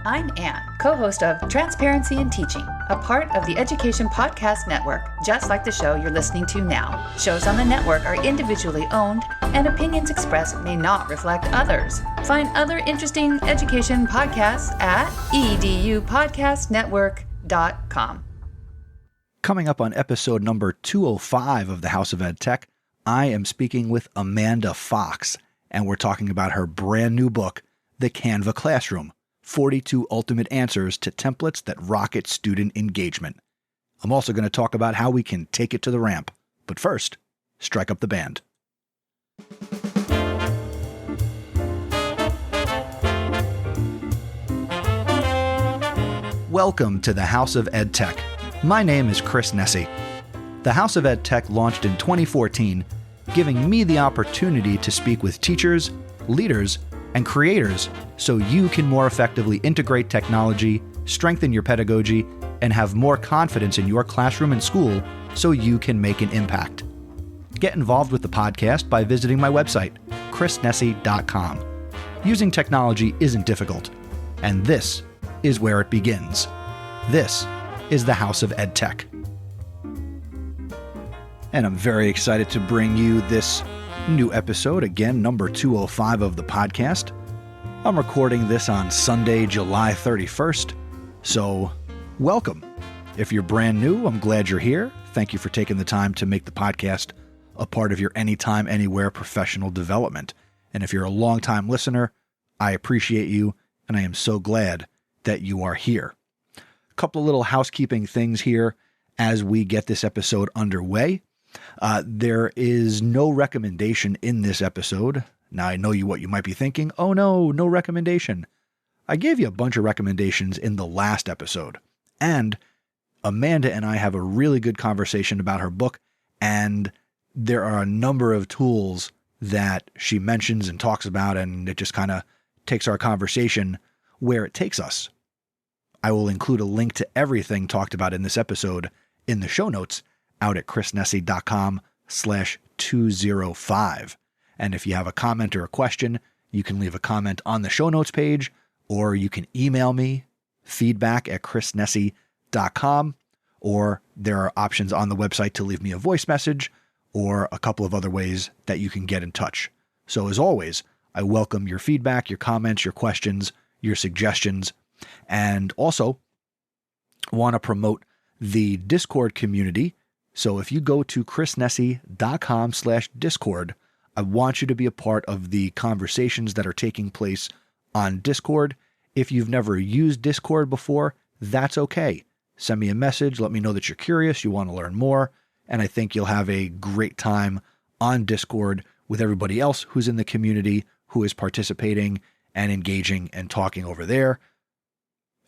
I'm Anne, co-host of Transparency in Teaching, a part of the Education Podcast Network, just like the show you're listening to now. Shows on the network are individually owned, and opinions expressed may not reflect others. Find other interesting education podcasts at edupodcastnetwork.com. Coming up on episode number 205 of the House of EdTech, I am speaking with Amanda Fox, and we're talking about her brand new book, The Canva Classroom, 42 Ultimate Answers to Templates That Rocket Student Engagement. I'm also going to talk about how we can take it to the ramp. But first, strike up the band. Welcome to the House of EdTech. My name is Chris Nesi. The House of EdTech launched in 2014, giving me the opportunity to speak with teachers, leaders, and creators so you can more effectively integrate technology, strengthen your pedagogy, and have more confidence in your classroom and school so you can make an impact. Get involved with the podcast by visiting my website, chrisnesi.com. Using technology isn't difficult, and this is where it begins. This is the House of EdTech. And I'm very excited to bring you this new episode, again, number 205 of the podcast. I'm recording this on Sunday, July 31st, so welcome. If you're brand new, I'm glad you're here. Thank you for taking the time to make the podcast a part of your anytime, anywhere professional development. And if you're a longtime listener, I appreciate you, and I am so glad that you are here. A couple of little housekeeping things here as we get this episode underway. There is no recommendation in this episode. Now, I know what you might be thinking. Oh no, no recommendation. I gave you a bunch of recommendations in the last episode. And Amanda and I have a really good conversation about her book. And there are a number of tools that she mentions and talks about. And it just kind of takes our conversation where it takes us. I will include a link to everything talked about in this episode in the show notes out at chrisnesi.com/205. And if you have a comment or a question, you can leave a comment on the show notes page, or you can email me, feedback@chrisnesi.com, or there are options on the website to leave me a voice message, or a couple of other ways that you can get in touch. So as always, I welcome your feedback, your comments, your questions, your suggestions, and also want to promote the Discord community. So if you go to chrisnesi.com/Discord, I want you to be a part of the conversations that are taking place on Discord. If you've never used Discord before, that's okay. Send me a message. Let me know that you're curious, you want to learn more, and I think you'll have a great time on Discord with everybody else who's in the community, who is participating and engaging and talking over there.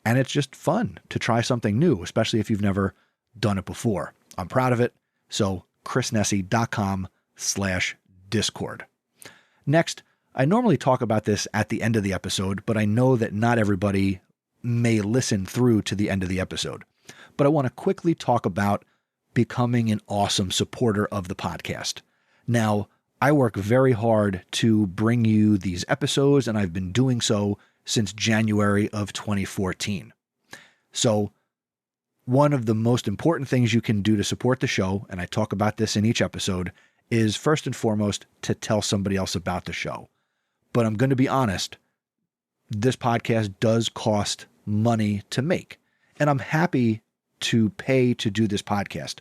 And it's just fun to try something new, especially if you've never done it before. I'm proud of it. So chrisnesi.com/Discord. Next, I normally talk about this at the end of the episode, but I know that not everybody may listen through to the end of the episode. But I want to quickly talk about becoming an awesome supporter of the podcast. Now, I work very hard to bring you these episodes, and I've been doing so since January of 2014. So one of the most important things you can do to support the show, and I talk about this in each episode, is first and foremost to tell somebody else about the show. But I'm going to be honest, this podcast does cost money to make, and I'm happy to pay to do this podcast.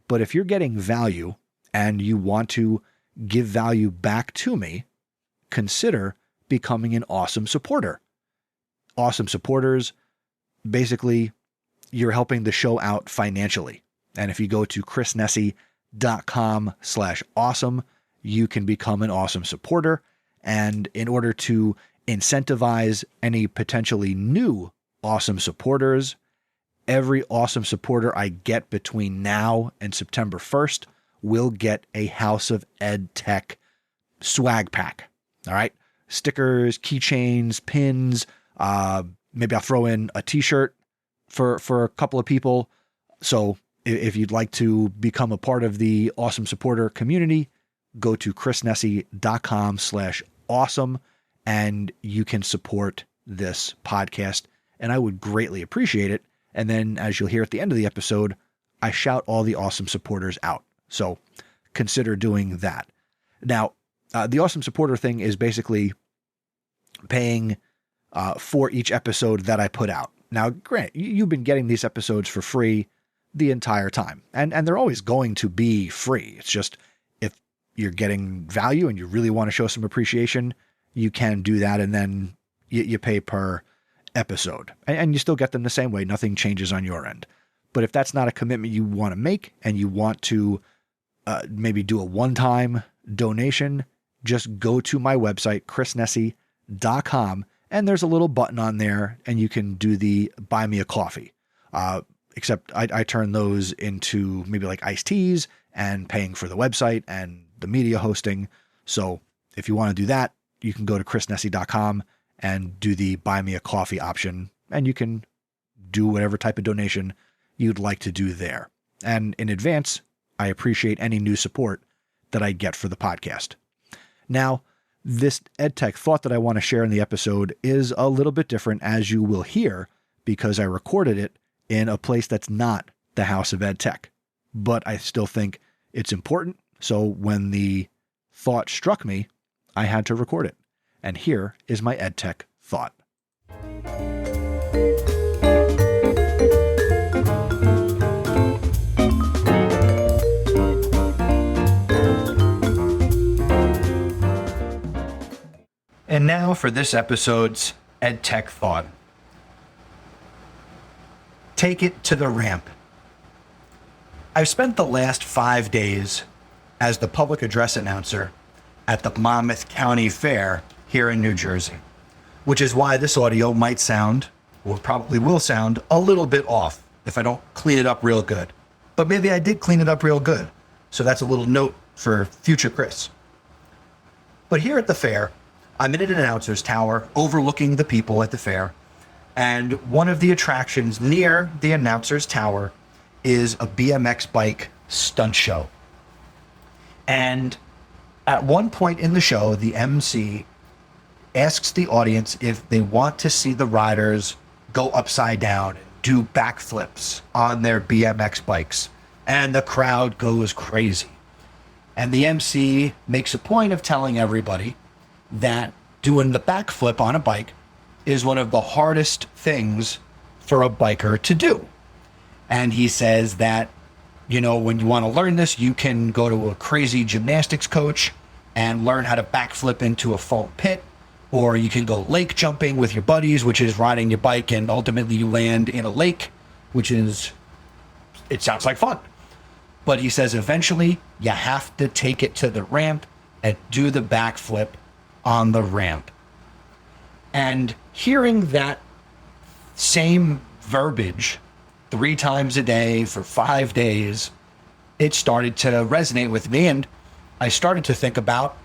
But if you're getting value and you want to give value back to me, consider becoming an awesome supporter. Awesome supporters, basically, you're helping the show out financially. And if you go to chrisnesi.com/awesome, you can become an awesome supporter. And in order to incentivize any potentially new awesome supporters, every awesome supporter I get between now and September 1st will get a House of EdTech swag pack. All right. Stickers, keychains, pins. Maybe I'll throw in a t-shirt for a couple of people. So if you'd like to become a part of the awesome supporter community, go to chrisnesi.com/awesome and you can support this podcast and I would greatly appreciate it. And then, as you'll hear at the end of the episode, I shout all the awesome supporters out. So consider doing that. Now, the awesome supporter thing is basically paying for each episode that I put out. Now, granted, you've been getting these episodes for free the entire time, and they're always going to be free. It's just, if you're getting value and you really want to show some appreciation, you can do that, and then you pay per episode, and you still get them the same way. Nothing changes on your end. But if that's not a commitment you want to make, and you want to maybe do a one-time donation, just go to my website, chrisnessy.com, and there's a little button on there, and you can do the buy me a coffee. Except I turn those into maybe like iced teas and paying for the website and the media hosting. So if you want to do that, you can go to chrisnessy.com and do the buy me a coffee option, and you can do whatever type of donation you'd like to do there. And in advance, I appreciate any new support that I get for the podcast. Now, this EdTech thought that I want to share in the episode is a little bit different, as you will hear, because I recorded it in a place that's not the House of EdTech. But I still think it's important, so when the thought struck me, I had to record it. And here is my EdTech thought. And now for this episode's EdTech thought. Take it to the ramp. I've spent the last 5 days as the public address announcer at the Monmouth County Fair here in New Jersey, which is why this audio might sound, or probably will sound, a little bit off if I don't clean it up real good. But maybe I did clean it up real good, so that's a little note for future Chris. But here at the fair, I'm in an announcer's tower overlooking the people at the fair, and one of the attractions near the announcer's tower is a BMX bike stunt show. And at one point in the show, the MC asks the audience if they want to see the riders go upside down and do backflips on their BMX bikes. And the crowd goes crazy. And the MC makes a point of telling everybody that doing the backflip on a bike is one of the hardest things for a biker to do. And he says that, when you want to learn this, you can go to a crazy gymnastics coach and learn how to backflip into a foam pit, or you can go lake jumping with your buddies, which is riding your bike and ultimately you land in a lake, it sounds like fun. But he says eventually you have to take it to the ramp and do the backflip on the ramp. And hearing that same verbiage 3 times a day for 5 days, it started to resonate with me, and I started to think about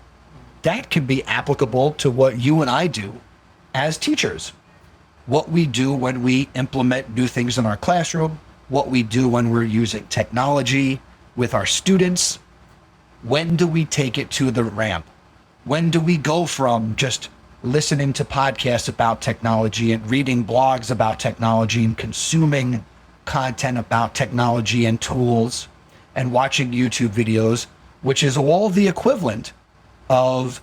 that can be applicable to what you and I do as teachers. What we do when we implement new things in our classroom, what we do when we're using technology with our students. When do we take it to the ramp? When do we go from just listening to podcasts about technology and reading blogs about technology and consuming content about technology and tools and watching YouTube videos, which is all the equivalent of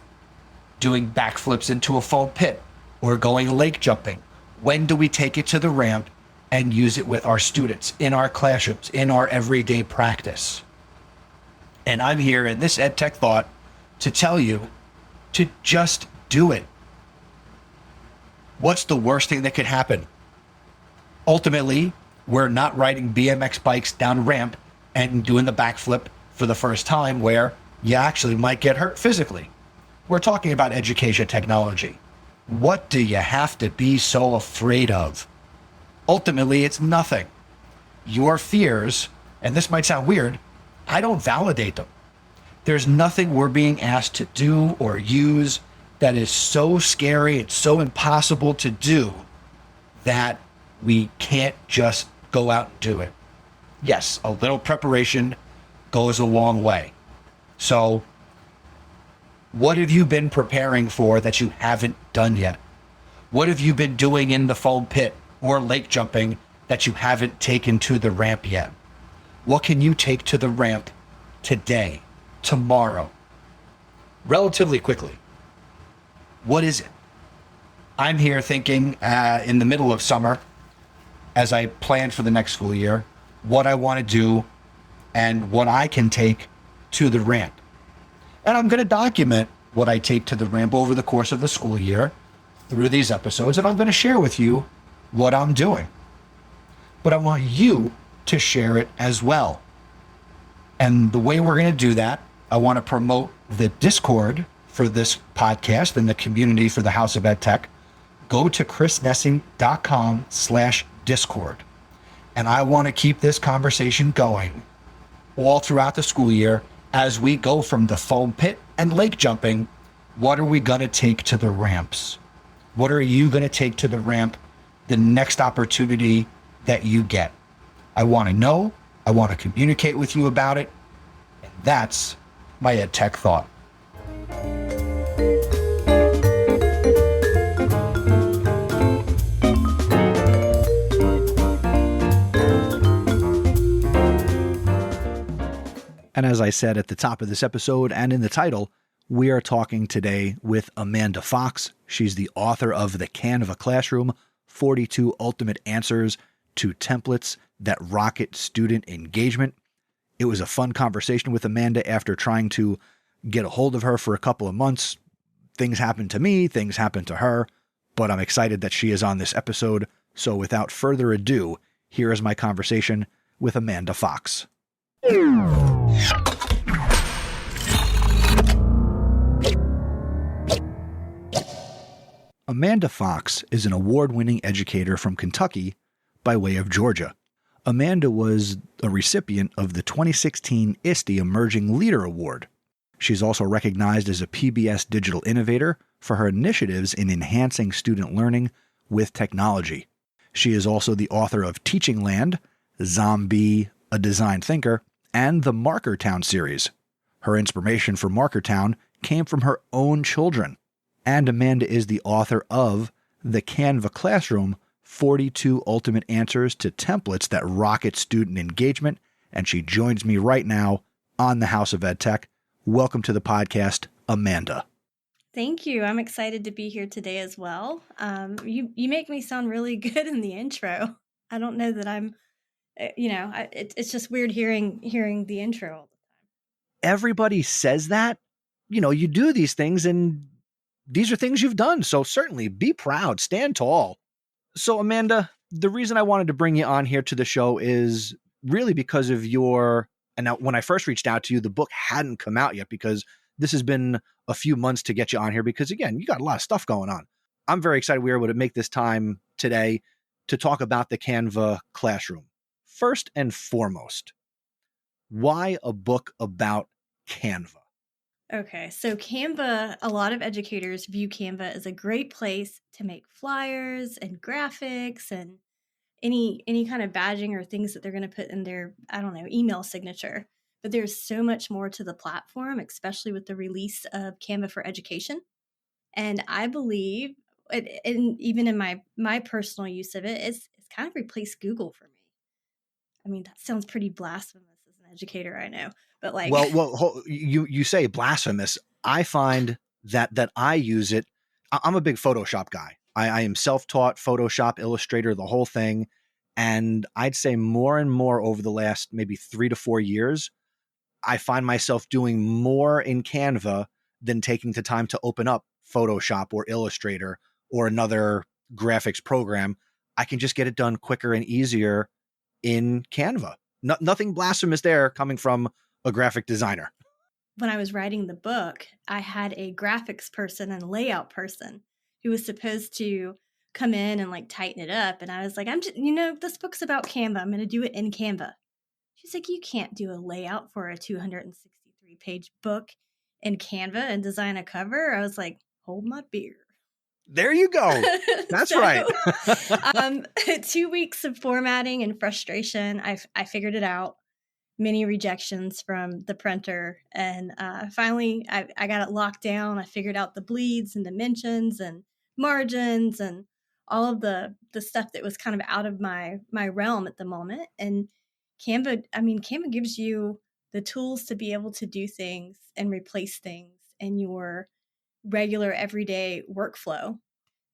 doing backflips into a foam pit or going lake jumping? When do we take it to the ramp and use it with our students in our classrooms, in our everyday practice? And I'm here in this EdTech thought to tell you to just do it. What's the worst thing that could happen? Ultimately, we're not riding BMX bikes down a ramp and doing the backflip for the first time, where you actually might get hurt physically. We're talking about education technology. What do you have to be so afraid of? Ultimately, it's nothing. Your fears, and this might sound weird, I don't validate them. There's nothing we're being asked to do or use that is so scary and so impossible to do that we can't just go out and do it. Yes, a little preparation goes a long way. So, what have you been preparing for that you haven't done yet? What have you been doing in the foam pit or lake jumping that you haven't taken to the ramp yet? What can you take to the ramp today, tomorrow, relatively quickly? What is it? I'm here thinking in the middle of summer, as I plan for the next school year, what I want to do and what I can take to the ramp. And I'm going to document what I take to the ramp over the course of the school year through these episodes, and I'm going to share with you what I'm doing. But I want you to share it as well. And the way we're going to do that, I want to promote the Discord for this podcast and the community for the House of EdTech. Go to chrisnessing.com/Discord. And I want to keep this conversation going all throughout the school year as we go from the foam pit and lake jumping. What are we going to take to the ramps? What are you going to take to the ramp the next opportunity that you get? I want to know. I want to communicate with you about it. And that's my EdTech thought. And as I said at the top of this episode and in the title, we are talking today with Amanda Fox. She's the author of the Canva Classroom, 42 Ultimate Answers to Templates That Rocket Student Engagement. It was a fun conversation with Amanda after trying to get a hold of her for a couple of months. Things happened to me, things happened to her, but I'm excited that she is on this episode. So without further ado, here is my conversation with Amanda Fox. Amanda Fox is an award-winning educator from Kentucky by way of Georgia. Amanda was a recipient of the 2016 ISTE Emerging Leader Award. She's also recognized as a PBS Digital innovator for her initiatives in enhancing student learning with technology. She is also the author of Teaching Land, Zombie, A Design Thinker, and the Markertown series. Her inspiration for Markertown came from her own children. And Amanda is the author of the Canva Classroom, 42 Ultimate Answers to Templates That Rocket Student Engagement. And she joins me right now on the House of EdTech. Welcome to the podcast, Amanda. Thank you. I'm excited to be here today as well. You make me sound really good in the intro. I don't know that I'm, it's just weird hearing the intro all the time. Everybody says that. You do these things and these are things you've done. So certainly be proud, stand tall. So Amanda, the reason I wanted to bring you on here to the show is really because of and now when I first reached out to you, the book hadn't come out yet because this has been a few months to get you on here because again, you got a lot of stuff going on. I'm very excited we were able to make this time today to talk about the Canva Classroom. First and foremost, why a book about Canva? Okay, so Canva, a lot of educators view Canva as a great place to make flyers and graphics and any kind of badging or things that they're going to put in their, email signature. But there's so much more to the platform, especially with the release of Canva for Education. And I believe, and even in my personal use of it, it's kind of replaced Google for me. I mean, that sounds pretty blasphemous as an educator, I know. But you say blasphemous. I find that I use it. I'm a big Photoshop guy. I am self-taught Photoshop, Illustrator, the whole thing. And I'd say more and more over the last maybe 3 to 4 years, I find myself doing more in Canva than taking the time to open up Photoshop or Illustrator or another graphics program. I can just get it done quicker and easier in Canva. Nothing blasphemous there coming from a graphic designer. When I was writing the book, I had a graphics person and layout person who was supposed to come in and tighten it up. And I was like, this book's about Canva. I'm going to do it in Canva. She's like, you can't do a layout for a 263 page book in Canva and design a cover. I was like, hold my beer. There you go. That's right. 2 weeks of formatting and frustration. I figured it out. Many rejections from the printer. And finally, I got it locked down. I figured out the bleeds and dimensions and margins and all of the stuff that was kind of out of my realm at the moment. And Canva gives you the tools to be able to do things and replace things in your regular everyday workflow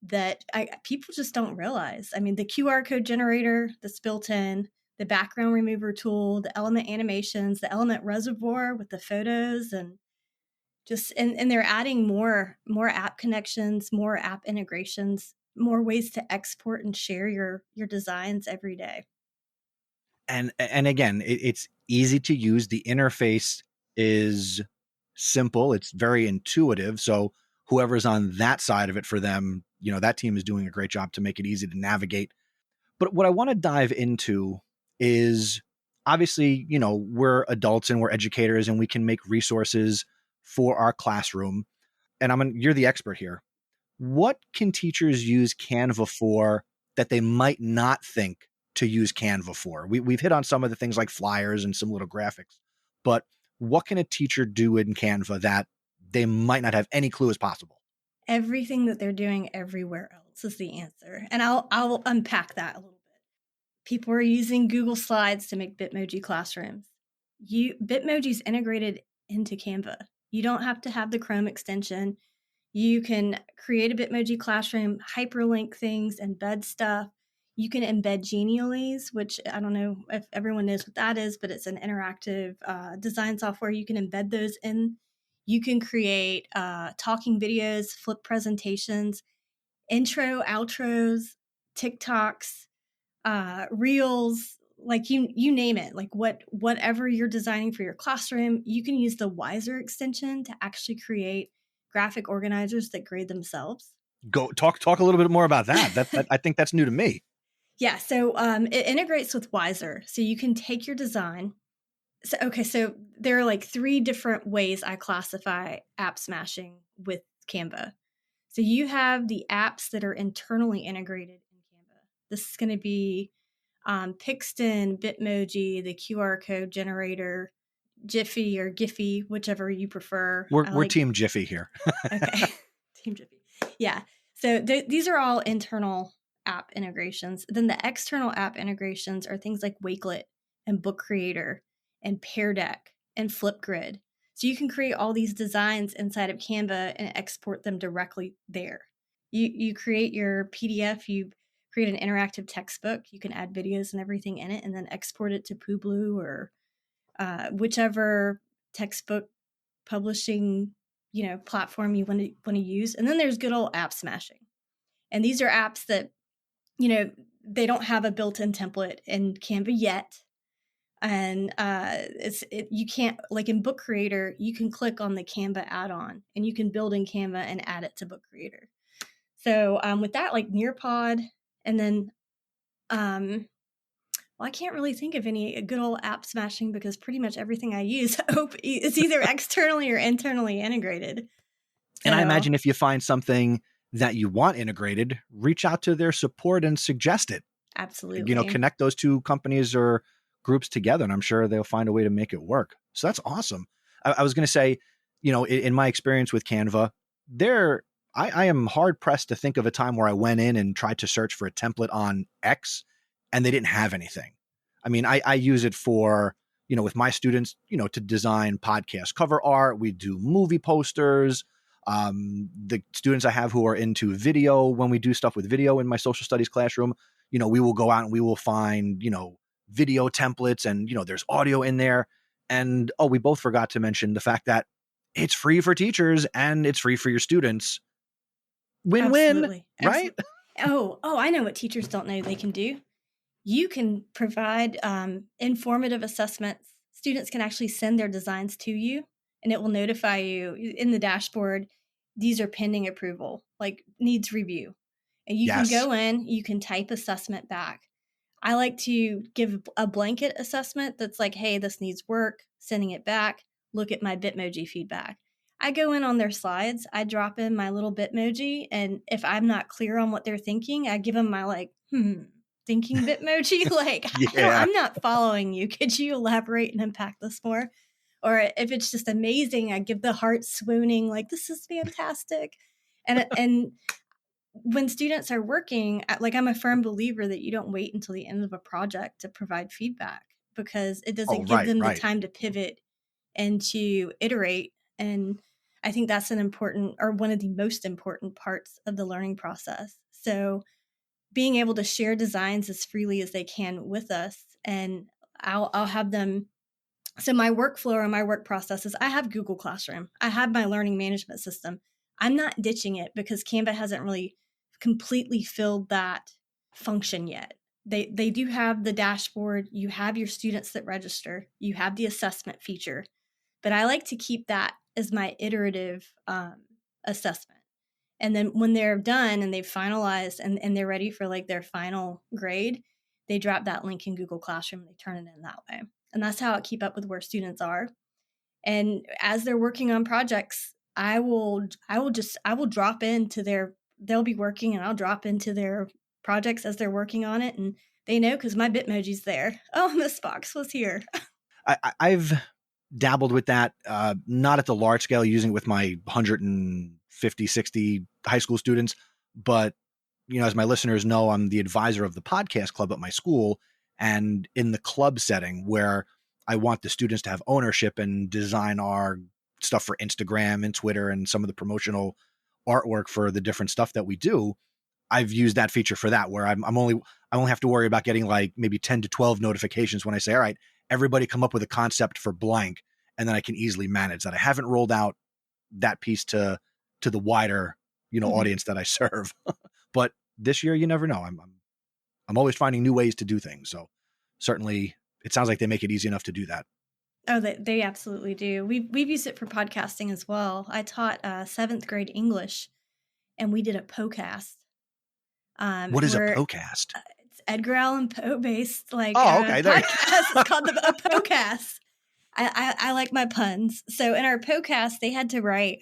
that people just don't realize. I mean, the QR code generator that's built in, the background remover tool, the element animations, the element reservoir with the photos, and they're adding more app connections, more app integrations, more ways to export and share your designs every day. And again, it's easy to use. The interface is simple. It's very intuitive. So whoever's on that side of it for them, that team is doing a great job to make it easy to navigate. But what I want to dive into is obviously, we're adults and we're educators and we can make resources for our classroom. And you're the expert here. What can teachers use Canva for that they might not think to use Canva for? We've hit on some of the things like flyers and some little graphics, but what can a teacher do in Canva that they might not have any clue is possible? Everything that they're doing everywhere else is the answer. And I'll unpack that a little bit. People are using Google Slides to make Bitmoji classrooms. Bitmoji's integrated into Canva. You don't have to have the Chrome extension. You can create a Bitmoji classroom, hyperlink things, embed stuff. You can embed Genialese, which I don't know if everyone knows what that is, but it's an interactive design software. You can embed those in. You can create talking videos, flip presentations, intro, outros, TikToks, reels, like you name it. Like whatever you're designing for your classroom, you can use the Wiser extension to actually create graphic organizers that grade themselves. Go talk a little bit more about that. That I think that's new to me. Yeah, so it integrates with Wiser, so you can take your design. So there are like 3 different ways I classify app smashing with Canva. So you have the apps that are internally integrated in Canva. This is going to be Pixton, Bitmoji, the QR code generator, Jiffy or Giphy, whichever you prefer. We're Team Jiffy here. Okay, Team Jiffy. Yeah. So these are all internal app integrations. Then the external app integrations are things like Wakelet and Book Creator and Pear Deck and Flipgrid. So you can create all these designs inside of Canva and export them directly there. You create your PDF, you create an interactive textbook, you can add videos and everything in it, and then export it to Pooblue or whichever textbook publishing platform you want to use. And then there's good old app smashing. And these are apps that, they don't have a built-in template in Canva yet. And you can't, like in Book Creator, you can click on the Canva add-on and you can build in Canva and add it to Book Creator. So with that, like Nearpod, and then I can't really think of any good old app smashing because pretty much everything I use is either externally or internally integrated. And I imagine if you find something that you want integrated, reach out to their support and suggest it. Absolutely. Connect those 2 companies or groups together, and I'm sure they'll find a way to make it work. So that's awesome. I was going to say, in my experience with Canva, I am hard pressed to think of a time where I went in and tried to search for a template on X and they didn't have anything. I mean, I use it for, with my students, to design podcast cover art. We do movie posters. The students I have who are into video, when we do stuff with video in my social studies classroom, we will go out and we will find, video templates and, there's audio in there. And, we both forgot to mention the fact that it's free for teachers and it's free for your students. Win-win, Absolutely. right? Oh, I know what teachers don't know they can do. You can provide informative assessments. Students can actually send their designs to you, and it will notify you in the dashboard, these are pending approval, like needs review. And you can go in, you can type assessment back. I like to give a blanket assessment that's like, hey, this needs work, sending it back, look at my Bitmoji feedback. I go in on their slides, I drop in my little Bitmoji, and if I'm not clear on what they're thinking, I give them my thinking Bitmoji, I'm not following you. Could you elaborate and unpack this more? Or if it's just amazing, I give the heart swooning, like, this is fantastic. And when students are working, like I'm a firm believer that you don't wait until the end of a project to provide feedback, because it Oh, doesn't give right, them the right. time to pivot and to iterate. And I think that's an important, or one of the most important parts of the learning process. So being able to share designs as freely as they can with us, and I'll have them. So my workflow or my work processes, I have Google Classroom. I have my learning management system. I'm not ditching it because Canva hasn't really completely filled that function yet. They do have the dashboard. You have your students that register. You have the assessment feature. But I like to keep that as my iterative assessment. And then when they're done and they've finalized and they're ready for like their final grade, they drop that link in Google Classroom and they turn it in that way. And that's how I keep up with where students are. And as they're working on projects, I will drop into they'll be working and I'll drop into their projects as they're working on it. And they know because my Bitmoji's there. Oh, Miss Fox was here. I've dabbled with that, not at the large scale, using it with my 150, 60 high school students. But, as my listeners know, I'm the advisor of the podcast club at my school. And in the club setting where I want the students to have ownership and design our stuff for Instagram and Twitter and some of the promotional artwork for the different stuff that we do, I've used that feature for that, where I only have to worry about getting like maybe 10 to 12 notifications when I say, all right, everybody come up with a concept for blank, and then I can easily manage that. I haven't rolled out that piece to the wider, audience that I serve. But this year, you never know. I'm always finding new ways to do things. So certainly it sounds like they make it easy enough to do that. Oh, they absolutely do. We've used it for podcasting as well. I taught 7th grade English, and we did a podcast. What is a podcast? It's Edgar Allan Poe based okay, there podcast. It's called a podcast. I like my puns. So in our podcast, they had to write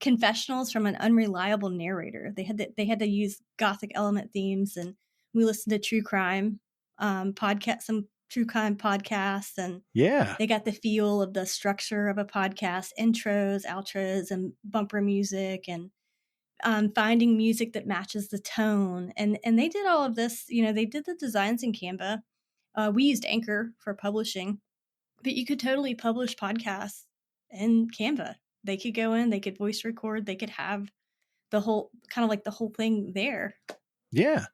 confessionals from an unreliable narrator. They had to use Gothic element themes, and we listened to true crime some true crime podcasts, and they got the feel of the structure of a podcast, intros, outros, and bumper music, and finding music that matches the tone. And they did all of this. They did the designs in Canva. We used Anchor for publishing, but you could totally publish podcasts in Canva. They could go in, they could voice record, they could have the whole thing there. Yeah.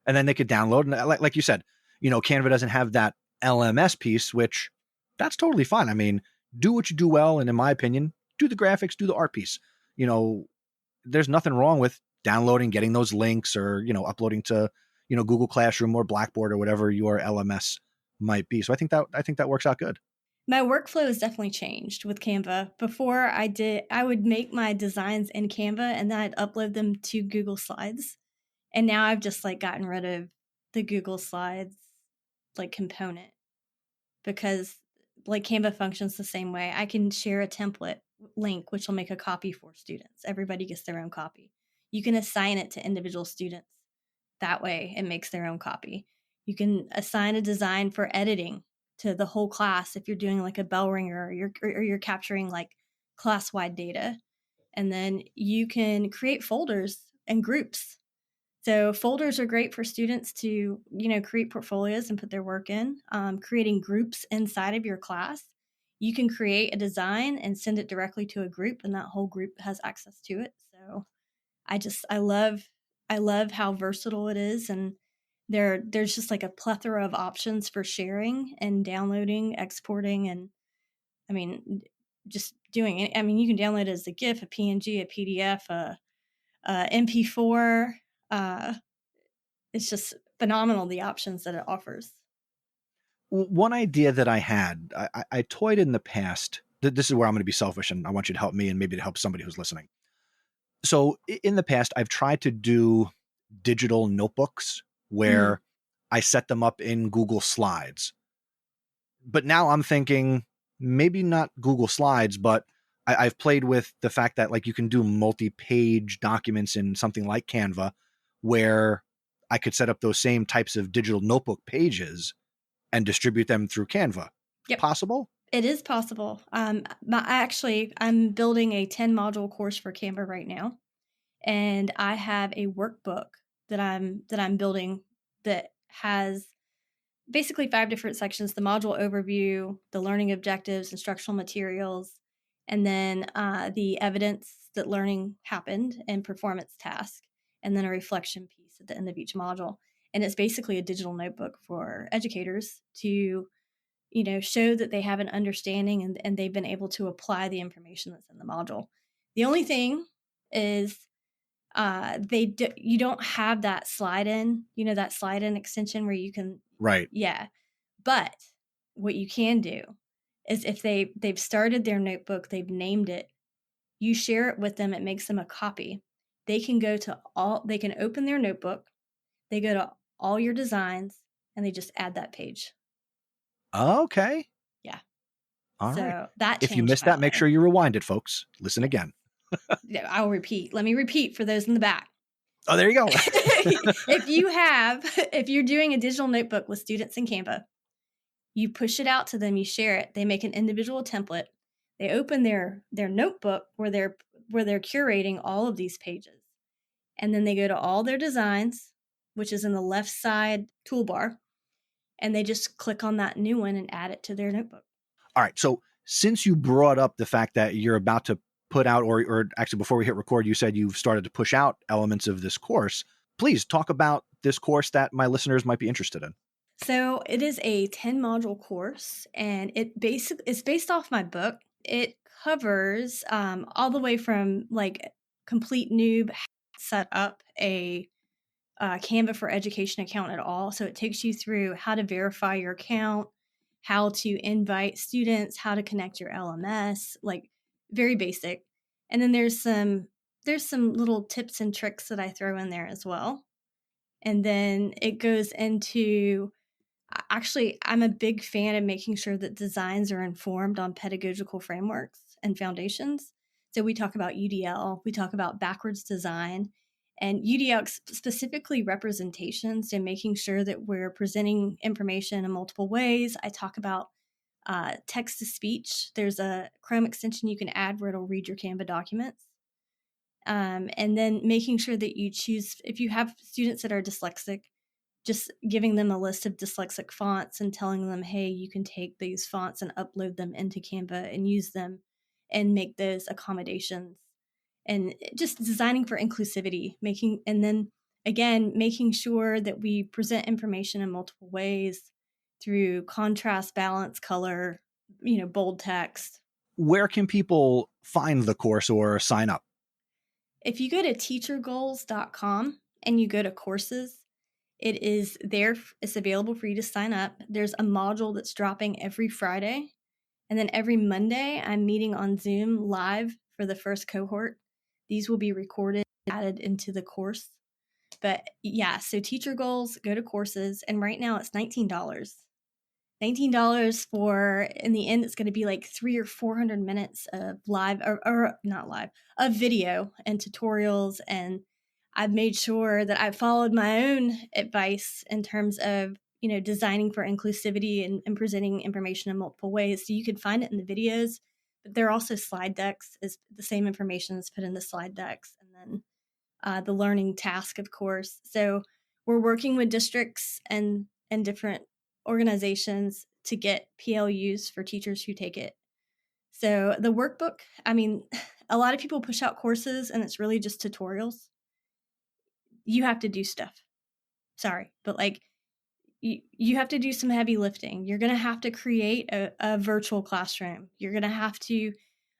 And then they could download. And like you said, Canva doesn't have that LMS piece, which that's totally fine. I mean, do what you do well. And in my opinion, do the graphics, do the art piece. There's nothing wrong with downloading, getting those links, or, uploading to, Google Classroom or Blackboard or whatever your LMS might be. So I think that works out good. My workflow has definitely changed with Canva. Before I would make my designs in Canva and then I'd upload them to Google Slides. And now I've just gotten rid of the Google Slides component, because Canva functions the same way. I can share a template link, which will make a copy for students. Everybody gets their own copy. You can assign it to individual students. That way it makes their own copy. You can assign a design for editing to the whole class if you're doing a bell ringer, or you're capturing class-wide data. And then you can create folders and groups. So folders are great for students to, create portfolios and put their work in. Creating groups inside of your class. You can create a design and send it directly to a group, and that whole group has access to it. So I love how versatile it is, and there's just a plethora of options for sharing and downloading, exporting, and I mean, just doing it. I mean, you can download it as a GIF, a PNG, a PDF, a MP4. It's just phenomenal, the options that it offers. One idea that I had, I toyed in the past. This is where I'm going to be selfish, and I want you to help me and maybe to help somebody who's listening. So in the past, I've tried to do digital notebooks where I set them up in Google Slides. But now I'm thinking maybe not Google Slides, but I've played with the fact that you can do multi-page documents in something like Canva, where I could set up those same types of digital notebook pages and distribute them through Canva. Yep. Possible? It is possible. I'm building a 10 module course for Canva right now. and I have a workbook that I'm building that has basically 5 different sections: the module overview, the learning objectives, instructional materials, and then the evidence that learning happened and performance task, and then a reflection piece at the end of each module. And it's basically a digital notebook for educators to, show that they have an understanding and they've been able to apply the information that's in the module. The only thing is you don't have that slide in, that slide in extension where you can, Right. yeah. But what you can do is if they've started their notebook, they've named it, you share it with them, it makes them a copy. They can open their notebook, they go to all your designs, and they just add that page. Okay. Yeah. All so right. that If you changed missed my that, make life. sure you rewind it, folks. Listen again. I'll repeat. Let me repeat for those in the back. Oh, there you go. If you're doing a digital notebook with students in Canva, you push it out to them, you share it, they make an individual template, they open their notebook where they're curating all of these pages, and then they go to all their designs, which is in the left side toolbar, and they just click on that new one and add it to their notebook. All right. So since you brought up the fact that you're about to put out, or actually before we hit record, you said you've started to push out elements of this course, please talk about this course that my listeners might be interested in. So it is a 10-module course, and it's based off my book. It covers all the way from like complete noob set up a Canva for Education account at all. So it takes you through how to verify your account, how to invite students, how to connect your LMS, like very basic. And then there's some little tips and tricks that I throw in there as well. And then it goes into, actually, I'm a big fan of making sure that designs are informed on pedagogical frameworks and foundations. So we talk about UDL, we talk about backwards design, and UDL specifically representation. So making sure that we're presenting information in multiple ways. I talk about text to speech. There's a Chrome extension you can add where it'll read your Canva documents. And then making sure that you choose, if you have students that are dyslexic, just giving them a list of dyslexic fonts and telling them, hey, you can take these fonts and upload them into Canva and use them and make those accommodations. And just designing for inclusivity, and then again, making sure that we present information in multiple ways through contrast, balance, color, bold text. Where can people find the course or sign up? If you go to teachergoals.com and you go to courses, it is there. It's available for you to sign up. There's a module that's dropping every Friday. And then every Monday, I'm meeting on Zoom live for the first cohort. These will be recorded, added into the course. But yeah, so teacher goals, go to courses. And right now it's $19. $19 for, in the end, it's going to be like 300 or 400 minutes of live, or not live, of video and tutorials. And I've made sure that I've followed my own advice in terms of, designing for inclusivity and presenting information in multiple ways. So you can find it in the videos, but there are also slide decks. Is the same information is put in the slide decks, and then the learning task, of course. So we're working with districts and different organizations to get PLUs for teachers who take it. So the workbook, a lot of people push out courses and it's really just tutorials. You have to do stuff. Sorry, but you have to do some heavy lifting. You're going to have to create a virtual classroom. You're going to have to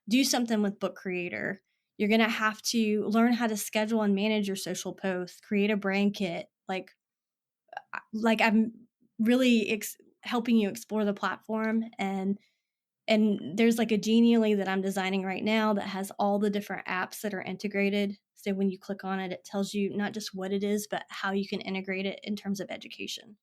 do something with Book Creator. You're going to have to learn how to schedule and manage your social posts, create a brand kit. Like I'm really helping you explore the platform. And there's like a Genially that I'm designing right now that has all the different apps that are integrated. So when you click on it, it tells you not just what it is, but how you can integrate it in terms of education.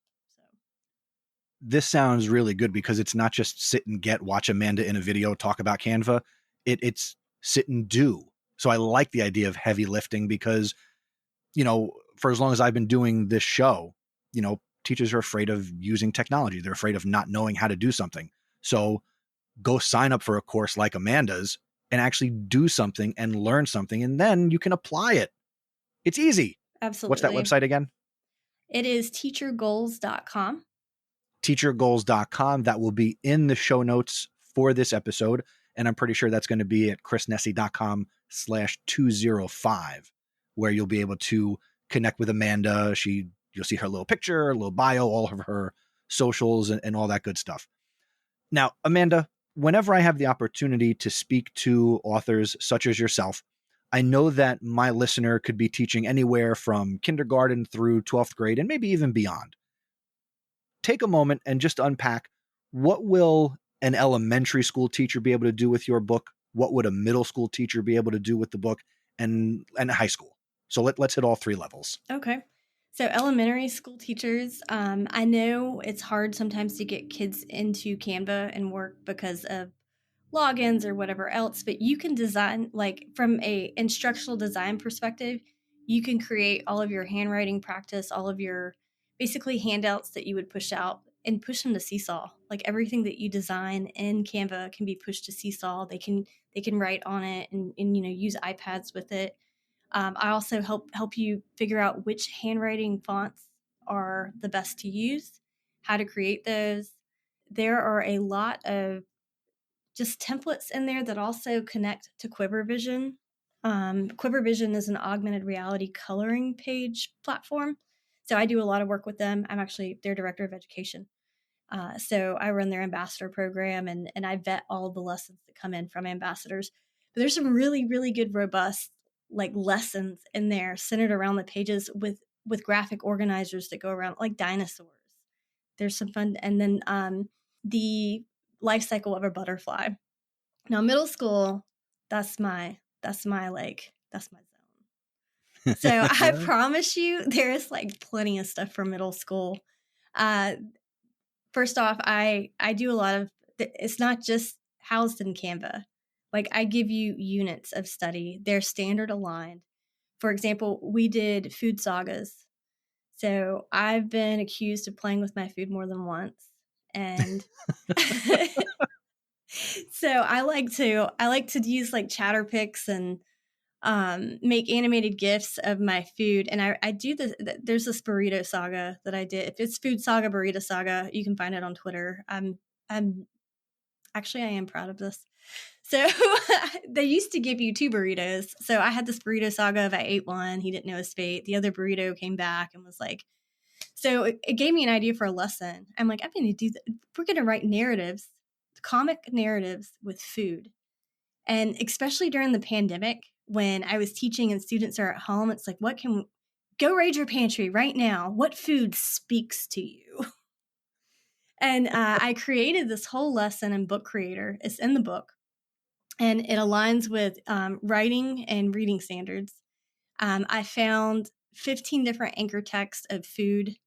This sounds really good because it's not just sit and watch Amanda in a video talk about Canva. It's sit and do. So I like the idea of heavy lifting because, for as long as I've been doing this show, teachers are afraid of using technology. They're afraid of not knowing how to do something. So go sign up for a course like Amanda's and actually do something and learn something, and then you can apply it It's easy. What's that Absolutely. website again? It is teachergoals.com. Teachergoals.com. That will be in the show notes for this episode. And I'm pretty sure that's going to be at chrisnessy.com/205, where you'll be able to connect with Amanda. You'll see her little picture, a little bio, all of her socials and all that good stuff. Now, Amanda, whenever I have the opportunity to speak to authors such as yourself, I know that my listener could be teaching anywhere from kindergarten through 12th grade and maybe even beyond. Take a moment and just unpack, what will an elementary school teacher be able to do with your book? What would a middle school teacher be able to do with the book, and high school? So let's hit all three levels. Okay. So elementary school teachers, I know it's hard sometimes to get kids into Canva and work because of logins or whatever else, but you can design, like from a instructional design perspective, you can create all of your handwriting practice, all of your basically handouts that you would push out and push them to Seesaw. Like everything that you design in Canva can be pushed to Seesaw. They can write on it and use iPads with it. I also help you figure out which handwriting fonts are the best to use, how to create those. There are a lot of just templates in there that also connect to Quiver Vision. Quiver Vision is an augmented reality coloring page platform. So I do a lot of work with them. I'm actually their director of education. So I run their ambassador program and I vet all the lessons that come in from ambassadors. But there's some really, really good, robust like lessons in there centered around the pages with graphic organizers that go around like dinosaurs. There's some fun. And then the life cycle of a butterfly. Now, middle school, that's my zone. So I promise you, there's like plenty of stuff for middle school. First off, I do a lot of, it's not just housed in Canva. Like I give you units of study. They're standard aligned. For example, we did food sagas. So I've been accused of playing with my food more than once. And so I like to use like chatter pics and make animated GIFs of my food. And I do this. There's this burrito saga that I did. If it's food saga, burrito saga, you can find it on Twitter. I'm actually, I am proud of this. So they used to give you 2 burritos. So I had this burrito saga of I ate one. He didn't know his fate. The other burrito came back and was like, so it gave me an idea for a lesson. I'm like, I'm going to do that. We're going to write narratives, comic narratives with food. And especially during the pandemic, when I was teaching and students are at home, it's like, go raid your pantry right now. What food speaks to you? And I created this whole lesson in Book Creator. It's in the book. And it aligns with writing and reading standards. I found 15 different anchor texts of food.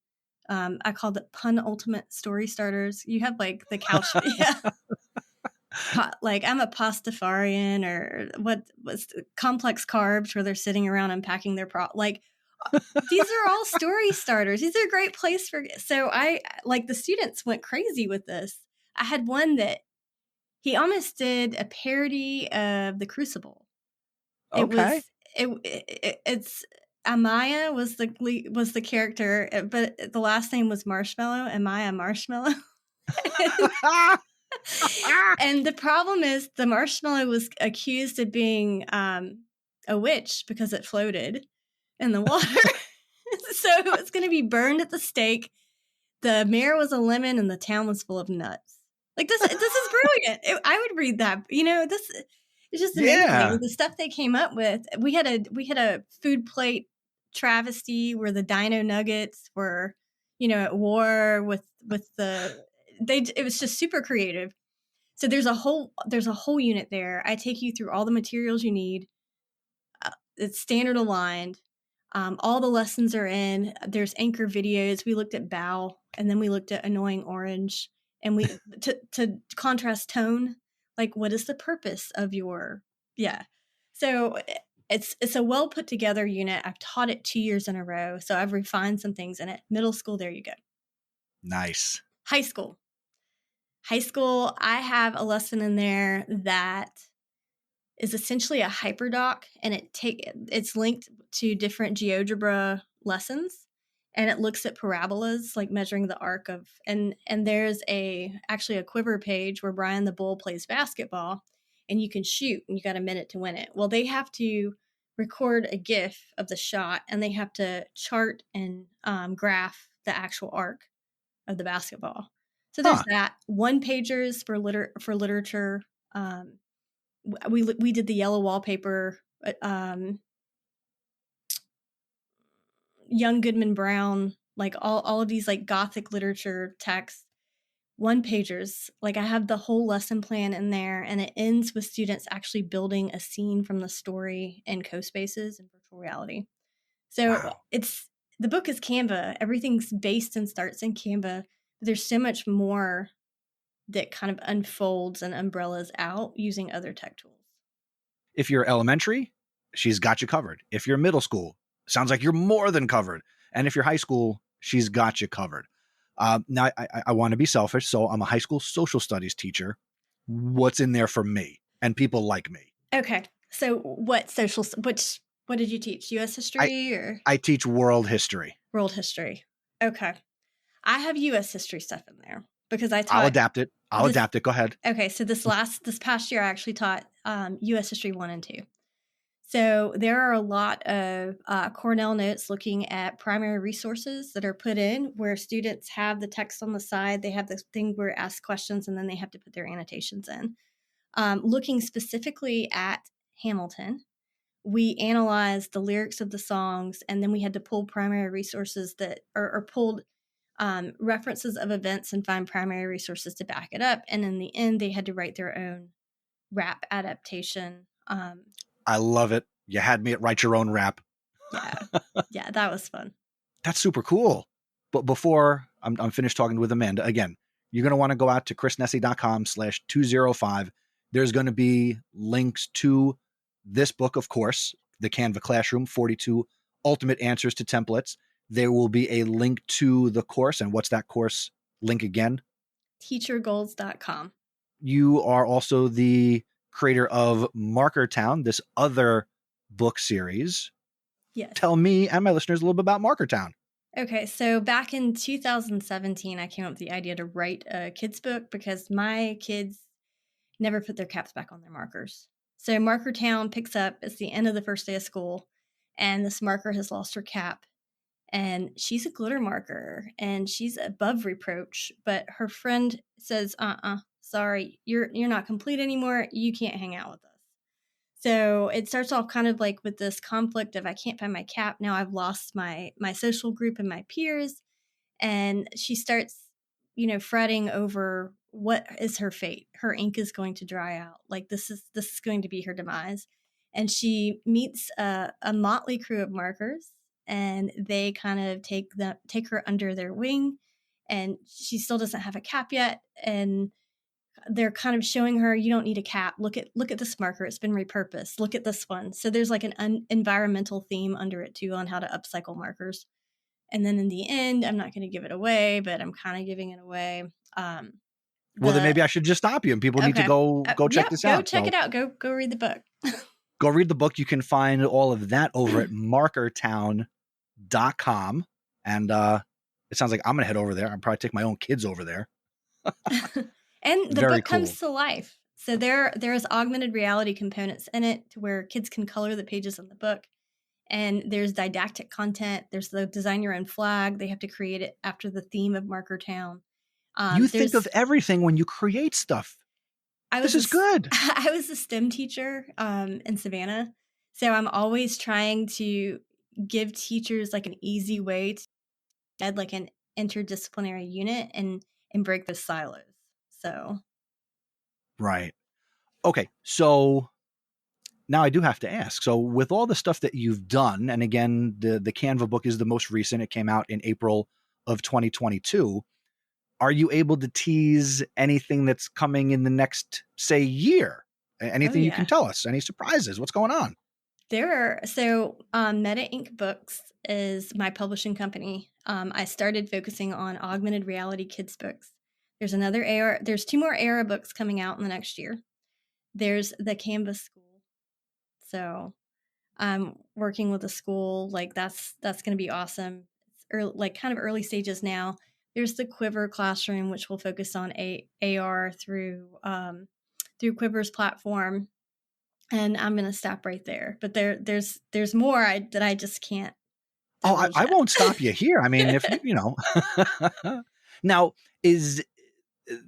I called it Pun Ultimate Story Starters. You have like the couch. Yeah. Like I'm a pastafarian or what was complex carbs where they're sitting around unpacking their like these are all story starters. These are a great place for. So I like the students went crazy with this. I had one that he almost did a parody of The Crucible. Okay. It's Amaya was the character, but the last name was Marshmallow. Amaya Marshmallow. And the problem is the marshmallow was accused of being a witch because it floated in the water. So it was going to be burned at the stake. The mayor was a lemon and the town was full of nuts. Like this is brilliant. I would read that. This is just amazing. Yeah. The stuff they came up with. We had a food plate travesty where the dino nuggets were, at war with it was just super creative. So there's a whole unit there. I take you through all the materials you need. It's standard aligned. All the lessons are in. There's anchor videos. We looked at Bow, and then we looked at Annoying Orange, and we to contrast tone. Like, what is the purpose of your So it's a well put together unit. I've taught it 2 years in a row, so I've refined some things in it. Middle school, there you go. Nice. High school, I have a lesson in there that is essentially a hyperdoc, and it's linked to different GeoGebra lessons, and it looks at parabolas, like measuring the arc of, and there's actually a quiver page where Brian the Bull plays basketball, and you can shoot, and you got a minute to win it. Well, they have to record a GIF of the shot, and they have to chart and graph the actual arc of the basketball. So there's that. One pagers for literature. We did the yellow wallpaper. Young Goodman Brown, like all of these like Gothic literature texts, one pagers. Like I have the whole lesson plan in there, and it ends with students actually building a scene from the story in CoSpaces and virtual reality. So Wow. The book is Canva. Everything's based and starts in Canva. But there's so much more that kind of unfolds and umbrellas out using other tech tools. If you're elementary, she's got you covered. If you're middle school, sounds like you're more than covered. And if you're high school, she's got you covered. Now, I want to be selfish, so I'm a high school social studies teacher. What's in there for me and people like me? Okay. So what did you teach? U.S. history or? I teach world history. World history. Okay. I have U.S. history stuff in there because I taught. I'll adapt it. Go ahead. Okay. So this past year, I actually taught U.S. history 1 and 2. So there are a lot of Cornell notes looking at primary resources that are put in where students have the text on the side. They have this thing where ask questions, and then they have to put their annotations in. Looking specifically at Hamilton, we analyzed the lyrics of the songs, and then we had to pull primary resources that are pulled references of events and find primary resources to back it up. And in the end, they had to write their own rap adaptation. I love it. You had me at write your own rap. Yeah, that was fun. That's super cool. But before I'm finished talking with Amanda, again, you're going to want to go out to chrisnessy.com/205. There's going to be links to this book, of course, the Canva Classroom, 42 Ultimate Answers to Templates. There will be a link to the course. And what's that course link again? Teachergoals.com. You are also the creator of Marker Town, this other book series. Yes. Tell me and my listeners a little bit about Marker Town. Okay, so back in 2017, I came up with the idea to write a kids book because my kids never put their caps back on their markers. So Marker Town picks up, it's the end of the first day of school, and this marker has lost her cap. And she's a glitter marker, and she's above reproach, but her friend says, sorry, you're not complete anymore. You can't hang out with us. So it starts off kind of like with this conflict of I can't find my cap. Now I've lost my social group and my peers. And she starts, fretting over what is her fate. Her ink is going to dry out. Like this is going to be her demise. And she meets a motley crew of markers, and they kind of take her under their wing. And she still doesn't have a cap yet. And they're kind of showing her, you don't need a cap. Look at this marker. It's been repurposed. Look at this one. So there's like an environmental theme under it too on how to upcycle markers. And then in the end, I'm not going to give it away, but I'm kind of giving it away. Well, then maybe I should just stop you, and people need to go check this out. Go check it out. Go read the book. Go read the book. You can find all of that over at markertown.com. And it sounds like I'm going to head over there. I'll probably take my own kids over there. And the Very book comes to life. So there's augmented reality components in it to where kids can color the pages of the book. And there's didactic content. There's the design your own flag. They have to create it after the theme of Marker Town. You think of everything when you create stuff. This is good. I was a STEM teacher in Savannah. So I'm always trying to give teachers like an easy way to add like an interdisciplinary unit and break the silos. So. Right. Okay. So now I do have to ask. So with all the stuff that you've done, and again, the Canva book is the most recent. It came out in April of 2022. Are you able to tease anything that's coming in the next, say, year? Anything you can tell us? Any surprises? What's going on? Meta Inc. Books is my publishing company. I started focusing on augmented reality kids books. There's 2 more AR books coming out in the next year. There's the Canvas School, So working with a school, like that's going to be awesome. It's like kind of early stages now. There's the Quiver Classroom, which will focus on AR through Quiver's platform. And I'm going to stop right there. But there's more that I just can't. Oh, I won't stop you here. I mean, if you know. Now, is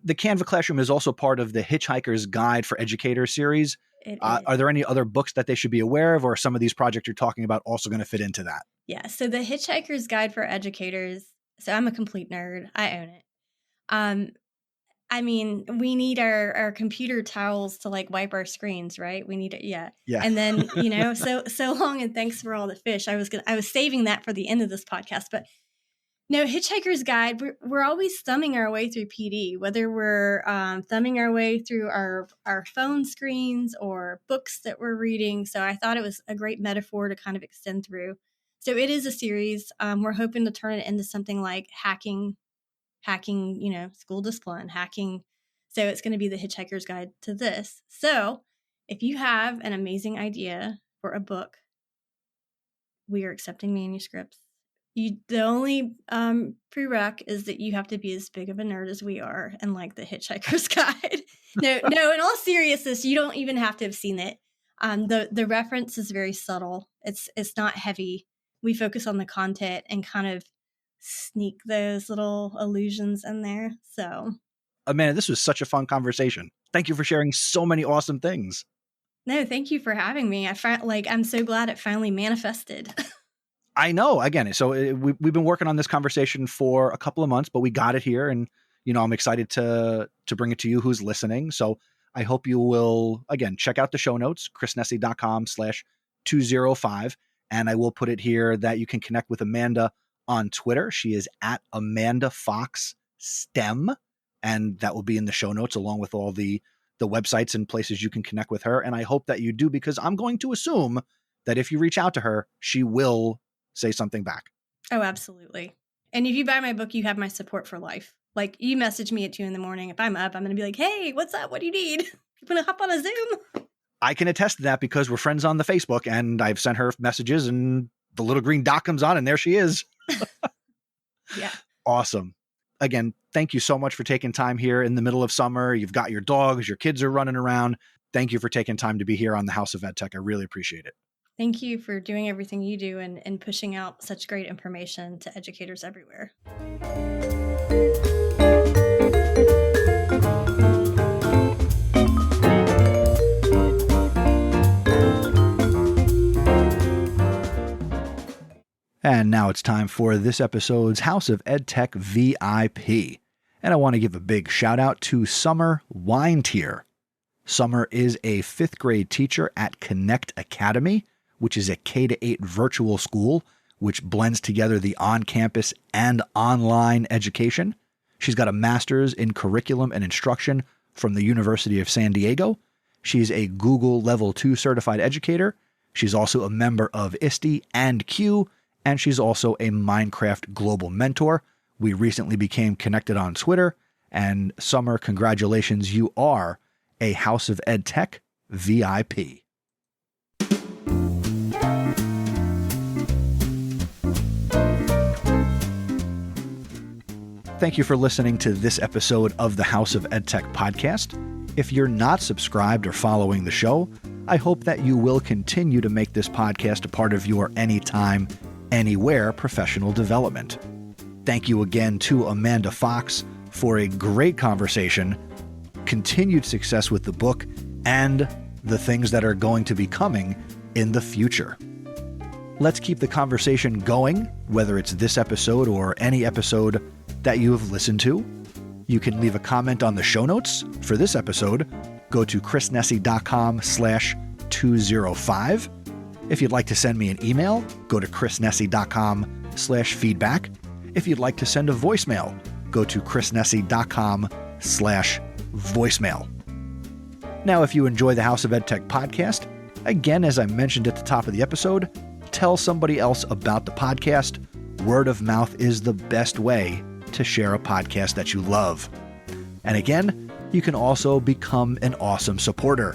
the Canva Classroom is also part of the Hitchhiker's Guide for Educators series. Are there any other books that they should be aware of, or are some of these projects you're talking about also going to fit into that? Yeah. So the Hitchhiker's Guide for Educators. So I'm a complete nerd. I own it. I mean, we need our computer towels to like wipe our screens, right? We need it. Yeah. And then, so long and thanks for all the fish. I was saving that for the end of this podcast, but no, Hitchhiker's Guide, we're always thumbing our way through PD, whether we're thumbing our way through our phone screens or books that we're reading. So I thought it was a great metaphor to kind of extend through. So it is a series. We're hoping to turn it into something like hacking, school discipline, hacking. So it's going to be the Hitchhiker's Guide to this. So if you have an amazing idea for a book, we are accepting manuscripts. The only prereq is that you have to be as big of a nerd as we are and like the Hitchhiker's Guide. No, in all seriousness, you don't even have to have seen it. The reference is very subtle. It's not heavy. We focus on the content and kind of sneak those little allusions in there. So, Amanda, this was such a fun conversation. Thank you for sharing so many awesome things. No, thank you for having me. I'm so glad it finally manifested. I know. Again, so we've been working on this conversation for a couple of months, but we got it here, and I'm excited to bring it to you who's listening. So I hope you will, again, check out the show notes, chrisnessy.com/205, and I will put it here that you can connect with Amanda on Twitter. She is at Amanda Fox STEM, and that will be in the show notes along with all the websites and places you can connect with her. And I hope that you do, because I'm going to assume that if you reach out to her, she will say something back. Oh, absolutely. And if you buy my book, you have my support for life. Like, you message me at 2 a.m. If I'm up, I'm going to be like, hey, what's up? What do you need? You want to hop on a Zoom? I can attest to that because we're friends on the Facebook, and I've sent her messages and the little green dot comes on and there she is. Yeah. Awesome. Again, thank you so much for taking time here in the middle of summer. You've got your dogs, your kids are running around. Thank you for taking time to be here on the House of EdTech. I really appreciate it. Thank you for doing everything you do and pushing out such great information to educators everywhere. And now it's time for this episode's House of EdTech VIP. And I want to give a big shout out to Summer Wineteer. Summer is a 5th grade teacher at Connect Academy, which is a K-8 virtual school, which blends together the on-campus and online education. She's got a master's in curriculum and instruction from the University of San Diego. She's a Google Level 2 certified educator. She's also a member of ISTE and CUE, and she's also a Minecraft Global Mentor. We recently became connected on Twitter, and Summer, congratulations, you are a House of EdTech VIP. Thank you for listening to this episode of the House of EdTech podcast. If you're not subscribed or following the show, I hope that you will continue to make this podcast a part of your anytime, anywhere professional development. Thank you again to Amanda Fox for a great conversation, continued success with the book, and the things that are going to be coming in the future. Let's keep the conversation going, whether it's this episode or any episode that you have listened to. You can leave a comment on the show notes for this episode. Go to chrisnessy.com/205. If you'd like to send me an email, go to chrisnessy.com/feedback. If you'd like to send a voicemail, go to chrisnessy.com/voicemail. Now, if you enjoy the House of EdTech podcast, again, as I mentioned at the top of the episode, tell somebody else about the podcast. Word of mouth is the best way to share a podcast that you love. And again, you can also become an awesome supporter.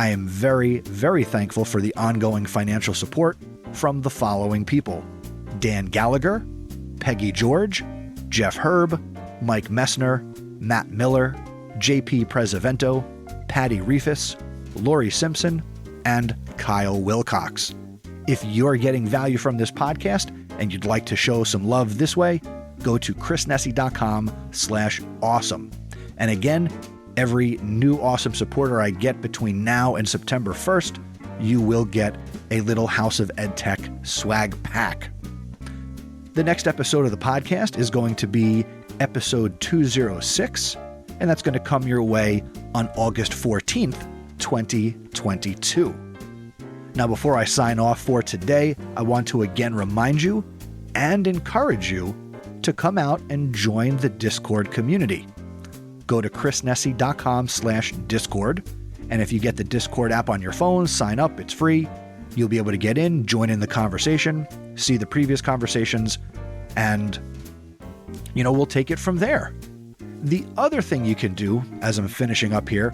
I am very, very thankful for the ongoing financial support from the following people: Dan Gallagher, Peggy George, Jeff Herb, Mike Messner, Matt Miller, JP Presavento, Patty Reefus, Lori Simpson, and Kyle Wilcox. If you're getting value from this podcast and you'd like to show some love this way, go to chrisnessy.com/awesome. And again, every new awesome supporter I get between now and September 1st, you will get a little House of EdTech swag pack. The next episode of the podcast is going to be episode 206, and that's going to come your way on August 14th, 2022. Now, before I sign off for today, I want to again remind you and encourage you to come out and join the Discord community. Go to chrisnessy.com/Discord, and if you get the Discord app on your phone, sign up. It's free. You'll be able to get in, join in the conversation, see the previous conversations, and, we'll take it from there. The other thing you can do, as I'm finishing up here,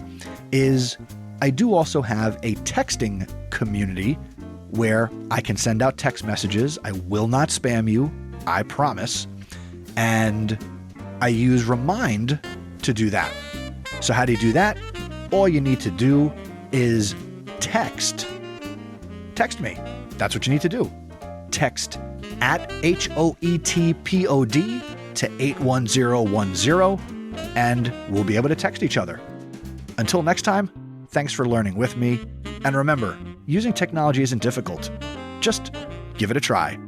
is I do also have a texting community where I can send out text messages. I will not spam you, I promise. And I use Remind to do that. So how do you do that? All you need to do is text me. That's what you need to do. Text at HoETPOD to 81010, and we'll be able to text each other. Until next time, thanks for learning with me. And remember, using technology isn't difficult. Just give it a try.